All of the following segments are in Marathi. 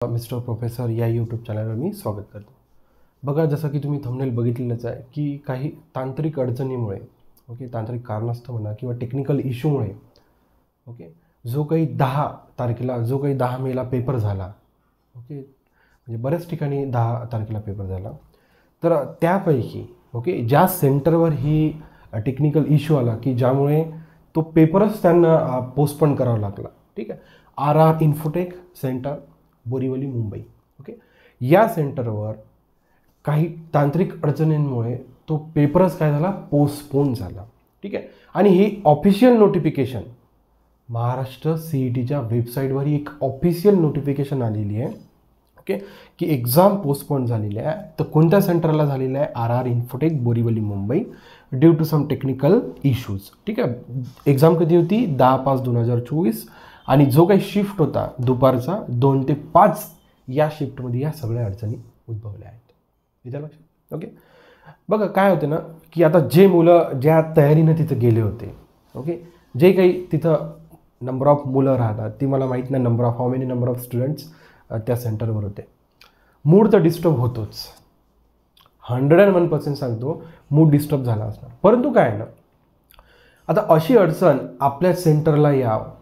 मिस्टर प्रोफेसर या यूट्यूब चॅनलवर मी स्वागत करतो. बघा, जसं की तुम्ही थंबनेल बघितलेलंच आहे की काही तांत्रिक अडचणीमुळे तांत्रिक कारणास्तव म्हणा किंवा टेक्निकल इश्यूमुळे जो काही 10 मेला पेपर झाला. म्हणजे बऱ्याच ठिकाणी 10 तारखेला पेपर झाला. तर त्यापैकी ज्या सेंटरवर ही टेक्निकल इश्यू आला की ज्यामुळे तो पेपरच त्यांना पोस्टपोन करावा लागला. ठीक आहे. RR infotech centre Borivali Mumbai. या सेंटरवर काही तांत्रिक अडचणींमुळे तो पेपरच काय झाला, पोस्टपोन झाला. ठीक आहे. आणि ही ऑफिशियल नोटिफिकेशन महाराष्ट्र CETच्या वेबसाईटवर ही एक ऑफिशियल नोटिफिकेशन आलेली आहे की एक्झाम पोस्टपोन झालेली आहे. तर कोणत्या सेंटरला झालेलं आहे? RR Infotech Borivali Mumbai due to some technical issues. ठीक आहे. एक्झाम कधी होती? 10/5/2024. आणि जो काही शिफ्ट होता दुपारचा 2 ते 5 या शिफ्टमध्ये या सगळ्या अडचणी उद्भवल्या आहेत. इथे लक्षात. बघा काय होते ना की आता जे मुलं ज्या तयारीनं तिथं गेले होते जे काही तिथं नंबर ऑफ मुलं राहतात ती मला माहीत नाही नंबर ऑफ स्टुडंट्स त्या सेंटरवर होते. मूड तर डिस्टर्ब होतोच. 101% सांगतो, मूड डिस्टर्ब झाला असणार. परंतु काय ना, आता अशी अडचण आपल्या सेंटरला यावं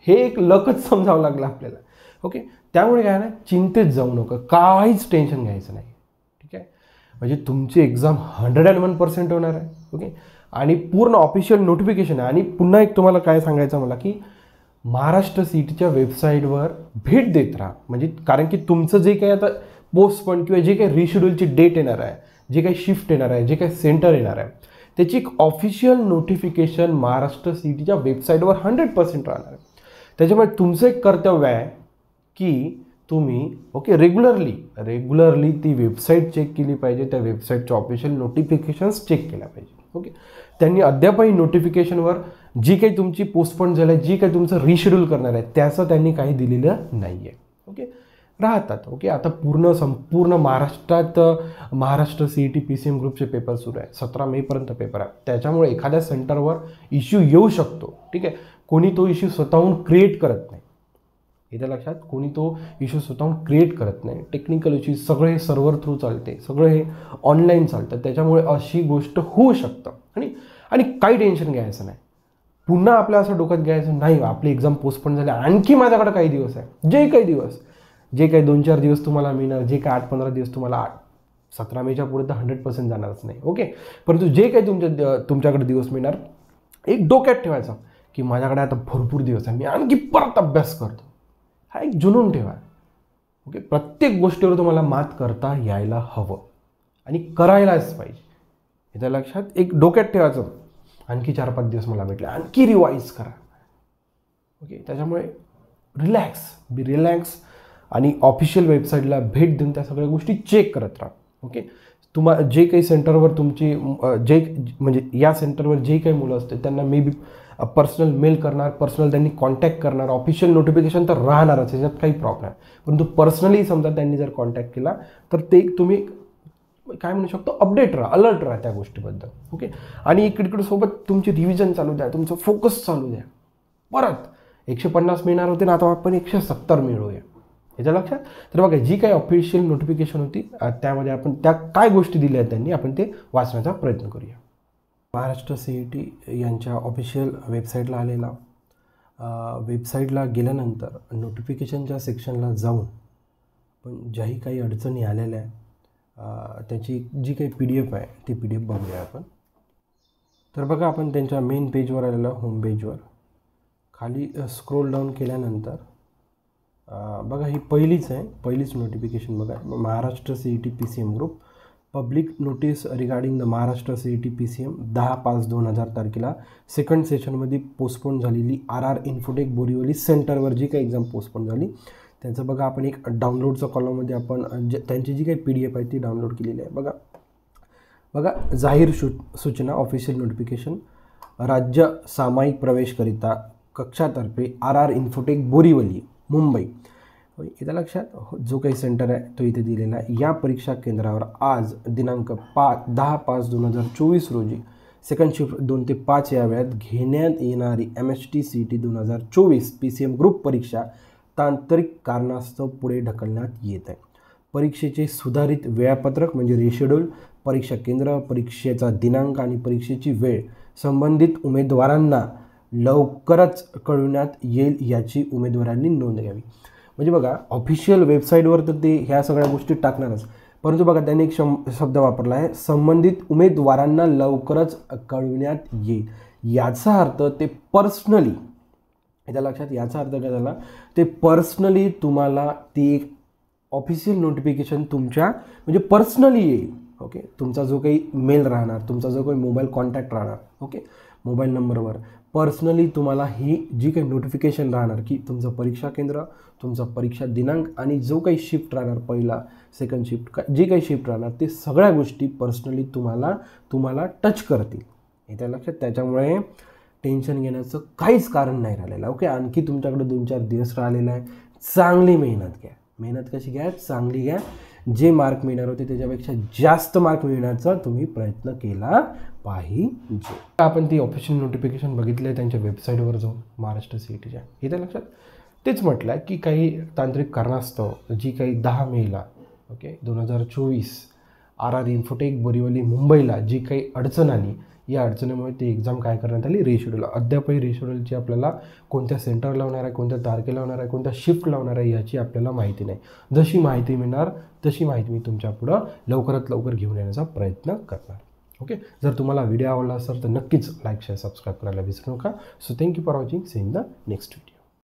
हे एक लकच समजावं लागलं आपल्याला. त्यामुळे काय ना, चिंतेत जाऊ नका, काहीच टेन्शन घ्यायचं नाही. ठीक आहे. म्हणजे तुमची एक्झाम 101% होणार आहे. आणि पूर्ण ऑफिशियल नोटिफिकेशन आहे. आणि पुन्हा एक तुम्हाला काय सांगायचं मला की महाराष्ट्र CETच्या वेबसाईटवर भेट देत राहा. म्हणजे कारण की तुमचं जे काही आता पोस्टपोन किंवा जे काही रिशेड्यूलची डेट येणार आहे, जे काही शिफ्ट येणार आहे, जे काही सेंटर येणार आहे, त्याची एक ऑफिशियल नोटिफिकेशन महाराष्ट्र CETच्या वेबसाईटवर 100% राहणार आहे. त्याच्यामुळे तुमचं एक कर्तव्य आहे की तुम्ही रेग्युलरली ती वेबसाईट चेक केली पाहिजे. त्या वेबसाईटच्या ऑफिशियल नोटिफिकेशन्स चेक केल्या पाहिजे. त्यांनी अद्यापही नोटिफिकेशनवर जी काही तुमची पोस्टपोन झालं आहे, जी काही तुमचं रिशेड्यूल करणार आहे त्याचं त्यांनी काही दिलेलं नाही आहे. राहतात. आता संपूर्ण महाराष्ट्रात महाराष्ट्र CET PCM ग्रुपचे पेपर सुरू आहे. 17 मेपर्यंत पेपर आहे. त्याच्यामुळे एखाद्या सेंटरवर इश्यू येऊ शकतो. ठीक आहे. कोणी तो इश्यू स्वतःहून क्रिएट करत नाही. इथे लक्षात, कोणी तो इश्यू स्वतःहून क्रिएट करत नाही. टेक्निकल इश्यू सगळे सर्व्हर थ्रू चालते, सगळं हे ऑनलाईन चालतं. त्याच्यामुळे अशी गोष्ट होऊ शकतं. आणि काही टेन्शन घ्यायचं नाही. पुन्हा आपल्या असं डोक्यात घ्यायचं नाही आपली एक्झाम पोस्टपोन झाली, आणखी माझ्याकडे काही दिवस आहे. जे काही 2-4 दिवस तुम्हाला मिळणार, जे काही 8-15 दिवस तुम्हाला 17 मेच्या पुढे तर 100% जाणारच नाही. परंतु जे काही तुमच्याकडे दिवस मिळणार, एक डोक्यात ठेवायचा की माझ्याकडे आता भरपूर दिवस आहे, मी आणखी परत अभ्यास करतो. हा एक जुनून ठेवा. प्रत्येक गोष्टीवर तुम्हाला मात करता यायला हवं आणि करायलाच पाहिजे. इथं लक्षात, एक डोक्यात ठेवायचं आणखी 4-5 दिवस मला भेटले, आणखी रिवाईज करा. त्याच्यामुळे रिलॅक्स आणि ऑफिशियल वेबसाईटला भेट देऊन त्या सगळ्या गोष्टी चेक करत राहा. जे काही सेंटरवर तुमची म्हणजे या सेंटरवर जे काही मुलं असते त्यांना मे बी पर्सनल मेल करणार, पर्सनल त्यांनी कॉन्टॅक्ट करणार. ऑफिशियल नोटिफिकेशन तर राहणारच, त्याच्यात काही प्रॉब्लेम नाही. परंतु पर्सनली समजा त्यांनी जर कॉन्टॅक्ट केला तर ते तुम्ही काय म्हणू शकतो, अपडेट राहा, अलर्ट राहा त्या गोष्टीबद्दल. आणि इकडे सोबत तुमची रिव्हिजन चालू द्या, तुमचं फोकस चालू द्या. परत 150 मिळणार होते ना, आता आपण 170 मिळवूया. याच्या लक्षात. तर बघा, जी काही ऑफिशियल नोटिफिकेशन होती त्यामध्ये आपण त्या काय गोष्टी दिल्या आहेत त्यांनी, आपण ते वाचण्याचा प्रयत्न करूया. महाराष्ट्र CET यांच्या ऑफिशियल वेबसाईटला आलेला, वेबसाईटला गेल्यानंतर नोटिफिकेशनच्या सेक्शनला जाऊन पण ज्याही काही अडचणी आलेल्या आहे त्याची जी काही PDF आहे ती PDF बघूया आपण. तर बघा, आपण त्यांच्या मेन पेजवर आलेलं, होम पेजवर खाली स्क्रोल डाऊन केल्यानंतर बघा, ही पहिलीच नोटिफिकेशन बघा. Maharashtra CET PCM group public notice regarding the Maharashtra CET PCM 10/5/2000 तारखेला सेकंड सेशनमध्ये पोस्टपोन झालेली RR इन्फोटेक बोरीवली सेंटरवर जी काही एक्झाम पोस्टपोन झाली त्यांचं बघा, आपण एक डाउनलोडच्या कॉलममध्ये आपण त्यांची जी काही PDF आहे ती डाउनलोड केलेली आहे. बघा, जाहीर सूचना, ऑफिशियल नोटिफिकेशन, राज्य सामायिक प्रवेशकरिता कक्षातर्फे RR इन्फोटेक बोरीवली मुंबई. इथं लक्षात, जो काही सेंटर आहे तो इथे दिलेला आहे. या परीक्षा केंद्रावर आज दिनांक 10/5/2024 रोजी सेकंड शिफ्ट 2 ते 5 या वेळात घेण्यात येणारी MHT CET 2024 PCM ग्रुप परीक्षा तांत्रिक कारणास्तव पुढे ढकलण्यात येत आहे. परीक्षेचे सुधारित वेळापत्रक म्हणजे रिशेड्यूल, परीक्षा केंद्र, परीक्षेचा दिनांक आणि परीक्षेची वेळ संबंधित उमेदवारांना लवकरच कळवण्यात येईल याची उमेदवारांनी नोंद घ्यावी. म्हणजे बघा, ऑफिशियल वेबसाईटवर तर ते ह्या सगळ्या गोष्टी टाकणारच, परंतु बघा त्यांनी एक शब्द वापरला आहे, संबंधित उमेदवारांना लवकरच कळविण्यात येईल. याचा अर्थ ते पर्सनली, याच्या लक्षात, याचा अर्थ काय झाला, ते पर्सनली तुम्हाला ती एक ऑफिशियल नोटिफिकेशन तुमच्या म्हणजे पर्सनली येईल. ओके, तुमचा जो काही मेल राहणार, तुमचा जो काही मोबाईल कॉन्टॅक्ट राहणार, ओके, मोबाईल नंबरवर पर्सनली तुम्हाला ही जी काही नोटिफिकेशन राहणार की तुमचं परीक्षा केंद्र, तुमचा परीक्षा दिनांक आणि जो काही शिफ्ट राहणार, पहिला सेकंड शिफ्ट, जी काही शिफ्ट राहणार, ते सगळ्या गोष्टी पर्सनली तुम्हाला टच करतील. येत्या लक्षात. त्याच्यामुळे टेन्शन घेण्याचं काहीच कारण नाही राहिलेलं. ओके, आणखी तुमच्याकडे 2-4 दिवस राहिलेला आहे. चांगली मेहनत घ्या. मेहनत कशी घ्या? चांगली घ्या. जे मार्क मिळणार होते त्याच्यापेक्षा जास्त मार्क मिळण्याचा तुम्ही प्रयत्न केला पाहिजे. आपण ती ऑफिशियल नोटिफिकेशन बघितले आहे त्यांच्या वेबसाईटवर जाऊन, महाराष्ट्र CETच्या. येत्या लक्षात. तेच म्हटलं की काही तांत्रिक कारणास्तव जी काही 10 मेला, ओके, 2024 RR इन्फोटेक बोरीवली मुंबईला जी काही अडचण आली, या अडचणीमुळे ती एक्झाम काय करण्यात आली, रिशेड्यूल. अद्यापही रिशेड्यूलची आपल्याला कोणत्या सेंटरला होणार आहे, कोणत्या तारखेला होणार आहे, कोणत्या शिफ्ट लावणार आहे याची आपल्याला माहिती नाही. जशी माहिती मिळणार तशी माहिती मी तुमच्या पुढं लवकरात लवकर घेऊन येण्याचा प्रयत्न करणार. ओके, जर तुम्हाला व्हिडिओ आवडला असेल तर नक्कीच लाईक, शेअर, सबस्क्राईब करायला विसरू नका. So thank you for watching. See in the next video.